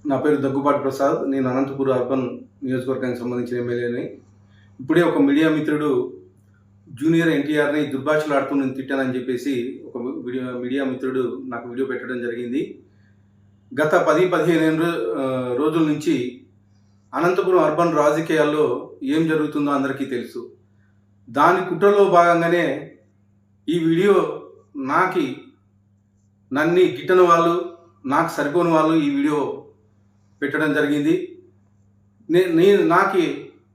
నా పేరు దగ్గుబాటి ప్రసాద్. నేను అనంతపూర్ అర్బన్ నియోజకవర్గానికి సంబంధించిన ఎమ్మెల్యేని. ఇప్పుడే ఒక మీడియా మిత్రుడు జూనియర్ ఎన్టీఆర్ని దుర్భాషలాడుతూ నేను తిట్టానని చెప్పేసి ఒక మీడియా మిత్రుడు నాకు వీడియో పెట్టడం జరిగింది. గత 10-15 రోజుల నుంచి అనంతపురం అర్బన్ రాజకీయాల్లో ఏం జరుగుతుందో అందరికీ తెలుసు. దాని కుట్రలో భాగంగానే ఈ వీడియో నన్ను గిట్టని వాళ్ళు, నాకు సరిపోని వాళ్ళు ఈ వీడియో పెట్టడం జరిగింది. నాకు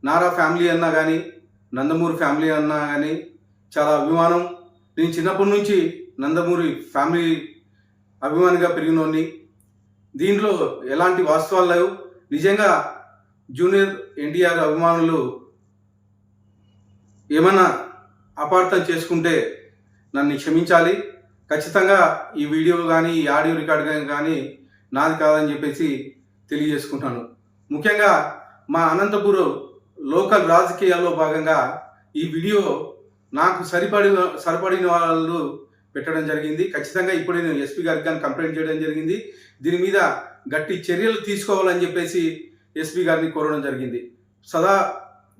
నారా ఫ్యామిలీ అన్నా కానీ, నందమూరి ఫ్యామిలీ అన్నా కానీ చాలా అభిమానం. నేను చిన్నప్పటి నుంచి నందమూరి ఫ్యామిలీ అభిమానిగా పెరిగినోడిని. దీంట్లో ఎలాంటి వాస్తవాలు లేవు. నిజంగా జూనియర్ ఎన్టీఆర్ అభిమానులు ఏమైనా అపార్థం చేసుకుంటే నన్ను క్షమించాలి. ఖచ్చితంగా ఈ వీడియో కానీ, ఈ ఆడియో రికార్డ్ కానీ నాది కాదని చెప్పేసి తెలియజేసుకుంటాను. ముఖ్యంగా మా అనంతపురం లోకల్ రాజకీయాల్లో భాగంగా ఈ వీడియో నాకు సరిపడిన వాళ్ళు పెట్టడం జరిగింది. ఖచ్చితంగా ఇప్పుడే నేను ఎస్పీ గారికి కానీ కంప్లైంట్ చేయడం జరిగింది. దీని మీద గట్టి చర్యలు తీసుకోవాలని చెప్పేసి ఎస్పీ గారిని కోరడం జరిగింది.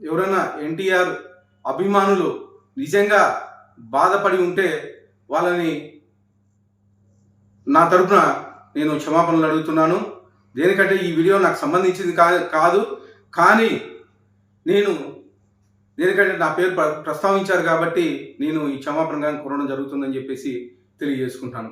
ఎవరైనా ఎన్టీఆర్ అభిమానులు నిజంగా బాధపడి ఉంటే వాళ్ళని నా తరపున నేను క్షమాపణలు అడుగుతున్నాను. దేనికంటే ఈ వీడియో నాకు సంబంధించింది కాదు, కానీ దేనికంటే నా పేరు ప్రస్తావించారు కాబట్టి నేను ఈ క్షమాపణ కోరడం జరుగుతుందని చెప్పేసి తెలియజేసుకుంటాను.